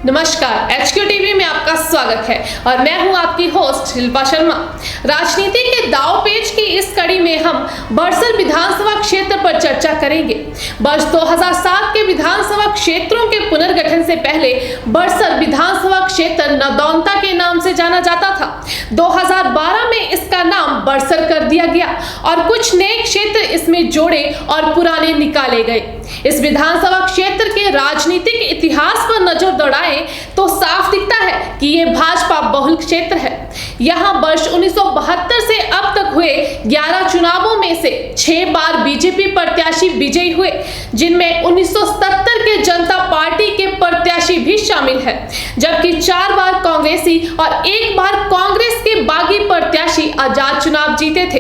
नमस्कार, HQ TV में आपका स्वागत है और मैं हूं आपकी होस्ट शिल्पा शर्मा। राजनीति के दाव पेच की इस कड़ी में हम बड़सर विधानसभा क्षेत्र पर चर्चा करेंगे। वर्ष 2007 के विधानसभा क्षेत्रों के पुनर्गठन से पहले बड़सर विधानसभा क्षेत्र नदौनता के नाम से जाना जाता था। 2012 में इसका नाम बड़सर कर दिया गया और कुछ नए क्षेत्र इसमें जोड़े और पुराने निकाले गए। इस विधानसभा क्षेत्र के राजनीतिक इतिहास पर नजर दौड़ाए तो साफ दिखता है कि ये भाजपा बहुल क्षेत्र है। यहाँ वर्ष 1972 से अब तक हुए 11 चुनावों में से 6 बार बीजेपी प्रत्याशी विजयी हुए, जिनमें 1977 के जनता पार्टी के प्रत्याशी भी शामिल है, जबकि 4 बार कांग्रेसी और 1 बार कांग्रेस के बागी प्रत्याशी आजाद चुनाव जीते थे।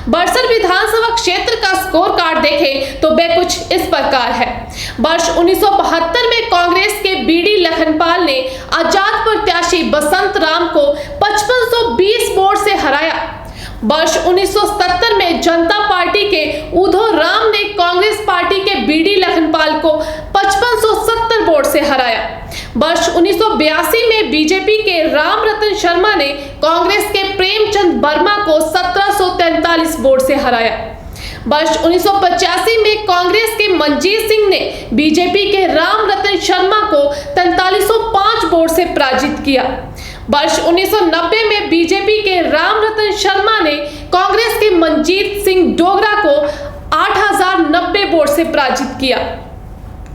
बड़सर विधानसभा क्षेत्र का स्कोर कार्ड देखें तो वह कुछ इस प्रकार है। वर्ष 1972 में कांग्रेस के बीडी लखनपाल ने आजाद प्रत्याशी बसंत राम को 5520 वोट से हराया। वर्ष 1977 में जनता पार्टी के उधो राम ने कांग्रेस पार्टी के बीडी लखनपाल को 5570 वोट से हराया। वर्ष 1982 में बीजेपी के राम रतन शर्मा ने कांग्रेस के प्रेमचंद वर्मा को 1743 वोट से हराया। वर्ष 1985 में कांग्रेस के मंजीत सिंह ने बीजेपी के राम रतन शर्मा को 4305 वोट से पराजित किया। वर्ष 1990 में बीजेपी के राम रतन शर्मा ने कांग्रेस के मंजीत सिंह डोगरा को 8090 वोट से पराजित किया।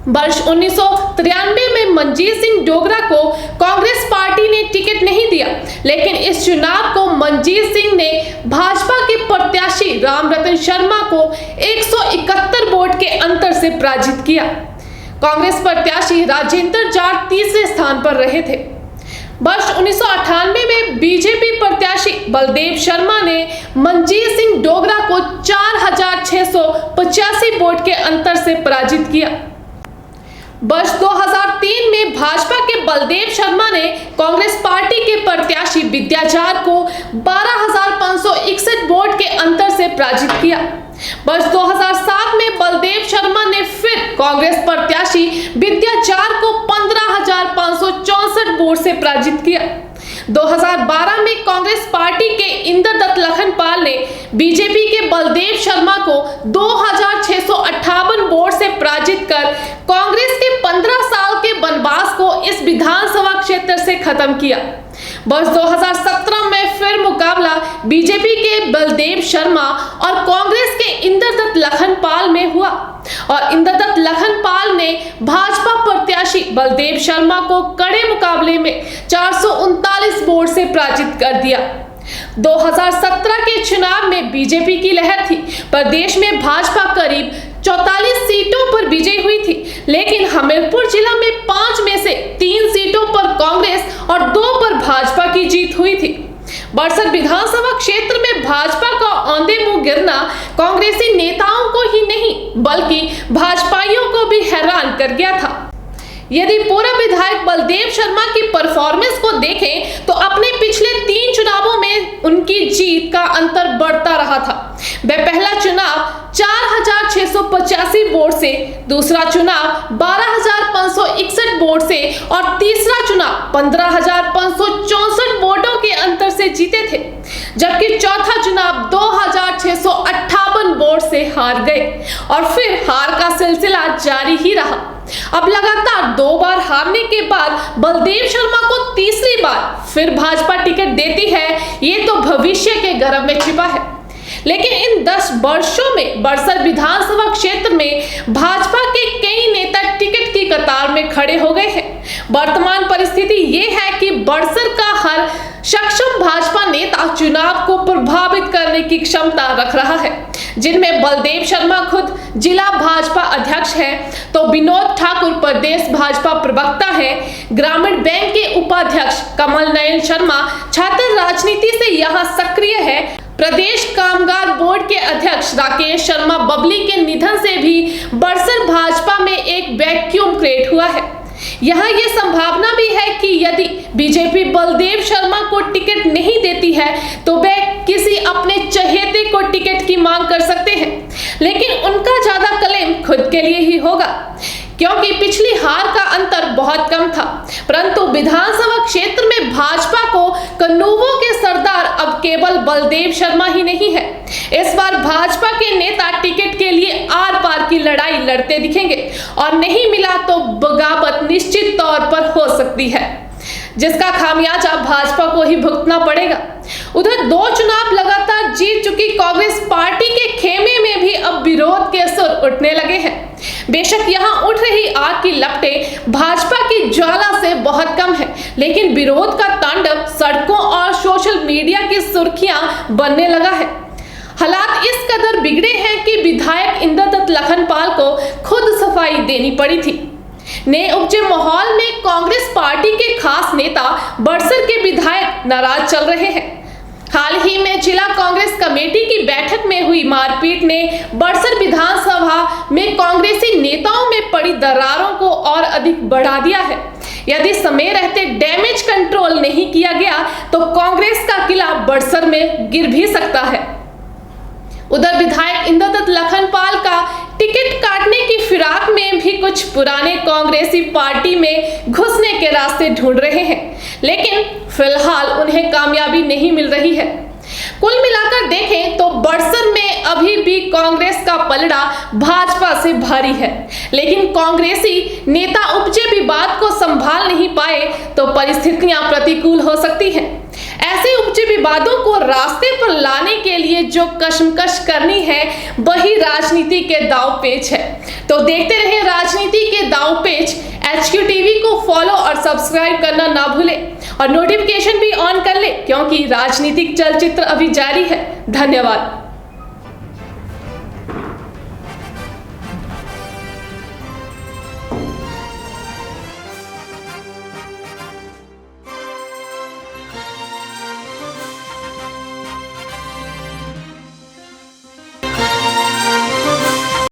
वर्ष 1993 में मंजीत सिंह डोगरा को कांग्रेस पार्टी ने टिकट नहीं दिया, लेकिन इस चुनाव को मंजीत सिंह ने भाजपा के प्रत्याशी राम रतन शर्मा को 171 वोट के अंतर से पराजित किया। कांग्रेस प्रत्याशी राजेंद्र जाट तीसरे स्थान पर रहे थे। वर्ष 1998 में बीजेपी प्रत्याशी बलदेव शर्मा ने मंजीत सिंह डोगरा को 4685 वोट के अंतर से पराजित किया। वर्ष 2003 में भाजपा के बलदेव शर्मा ने कांग्रेस पार्टी के प्रत्याशी विद्याचार को 12561 वोट के अंतर से पराजित किया। वर्ष 2007 में बलदेव शर्मा ने फिर कांग्रेस प्रत्याशी विद्याचार को 15564 वोट से पराजित किया। 2012 में कांग्रेस पार्टी के इंद्रदत्त लखनपाल ने बीजेपी के बलदेव शर्मा को 2658 वोट से पराजित कर कांग्रेस के 15 साल के वनवास को इस विधानसभा क्षेत्र से खत्म किया। वर्ष 2017 में फिर मुकाबला बीजेपी के बलदेव शर्मा और कांग्रेस के इंद्रदत्त लखनपाल में हुआ और इंद्रदत्त लखनपाल ने भाजपा प्रत्याशी बलदेव शर्मा को कड़े मुकाबले में 439 वोट से पराजित कर दिया। 2017 के चुनाव में बीजेपी की लहर थी। प्रदेश में भाजपा करीब 44 सीटों पर विजयी हुई थी, लेकिन हमीरपुर जिला में 5 में से 3 सीटों पर कांग्रेस और 2 पर भाजपा की जीत हुई थी। बड़सर विधानसभा क्षेत्र में भाजपा का औंधे मुंह गिरना कांग्रेसी नेताओं को ही नहीं बल्कि भाजपाइयों को भी हैरान कर गया था। यदि पूरा विधायक बलदेव शर्मा की परफॉर्मेंस को देखें तो अपने पिछले 3 चुनावों में उनकी जीत का अंतर बढ़ता रहा था। वह पहला चुनाव 4685 वोट से, दूसरा चुनाव 12561 वोट से और तीसरा चुनाव 15564 वोटों के अंतर से जीते थे, जबकि चौथा चुनाव 2658 वोट से हार गए और फिर हार का सिलसिला जारी ही रहा। अब लगातार 2 बार हारने के बाद बलदेव शर्मा को तीसरी बार फिर भाजपा टिकट देती है, ये तो भविष्य के गर्भ में छिपा है। लेकिन इन 10 वर्षों में बड़सर विधानसभा क्षेत्र में भाजपा के कई नेता टिकट की कतार में खड़े हो गए हैं। वर्तमान परिस्थिति ये है कि बड़सर का हर सक्षम भाजपा नेता चुनाव को प्रभावित करने की क्षमता रख रहा है, जिनमें बलदेव शर्मा खुद जिला भाजपा अध्यक्ष हैं, तो विनोद ठाकुर प्रदेश भाजपा प्रवक्ता है, ग्रामीण बैंक के उपाध्यक्ष कमल नयन शर्मा छात्र राजनीति से यहाँ सक्रिय है, प्रदेश कामगार बोर्ड के अध्यक्ष राकेश शर्मा बबली के निधन से भी बड़सर भाजपा में एक वैक्यूम क्रिएट हुआ है। यहाँ ये संभावना भी है कि यदि बीजेपी बलदेव शर्मा को टिकट नहीं देती है तो वे किसी अपने चहेते को टिकट की मांग कर सकते हैं, लेकिन उनका ज्यादा क्लेम खुद के लिए ही होगा। क्योंकि पिछली हार का अंतर बहुत कम था। परंतु विधानसभा क्षेत्र में भाजपा को कन्नूवों के सरदार अब केवल बलदेव शर्मा ही नहीं है। इस बार भाजपा के नेता टिकट के लिए आर पार की लड़ाई लड़ते दिखेंगे और नहीं मिला तो बगावत निश्चित तौर पर हो सकती है, जिसका खामियाजा भाजपा को ही भुगतना पड़ेगा। उधर 2 चुनाव लगातार जीत चुकी कांग्रेस पार्टी के खेमे में भी अब विरोध के सुर उठने लगे हैं। बेशक यहां उठ रही आग की लपटें भाजपा की ज्वाला से बहुत कम है, लेकिन विरोध का तांडव सड़कों और सोशल मीडिया की सुर्खियां बनने लगा है। हालात इस कदर बिगड़े हैं कि विधायक इंद्रदत्त लखनपाल को खुद सफाई देनी पड़ी थी। नए उपजे माहौल में कांग्रेस पार्टी के खास नेता बड़सर के विधायक नाराज चल रहे हैं। हाल ही में जिला कांग्रेस कमेटी की बैठक में हुई मारपीट ने बड़सर विधानसभा में कांग्रेसी नेताओं में पड़ी दरारों को और अधिक बढ़ा दिया है। यदि समय रहते डैमेज कंट्रोल नहीं किया गया तो कांग्रेस का किला बड़सर में गिर भी सकता है। उधर विधायक इंद्रदत्त लखनपाल का टिकट काटने की फिराक में भी कुछ पुराने कांग्रेसी पार्टी में घुसने के रास्ते ढूंढ रहे हैं, लेकिन फिलहाल उन्हें कामयाबी नहीं मिल रही है। कुल मिलाकर देखें तो बड़सर में अभी भी कांग्रेस का पलड़ा भाजपा से भारी है, लेकिन कांग्रेसी नेता उपजे विवाद को संभाल नहीं पाए तो परिस्थितियां प्रतिकूल हो सकती हैं। ऐसे उपजे विवादों को रास्ते पर लाने के लिए जो कशमकश करनी है वही राजनीति के दांवपेच है। तो देखते रहे राजनीति के दांवपेच। HQ टीवी को फॉलो और सब्सक्राइब करना ना भूलें और नोटिफिकेशन भी ऑन कर ले, क्योंकि राजनीतिक चलचित्र अभी जारी है। धन्यवाद।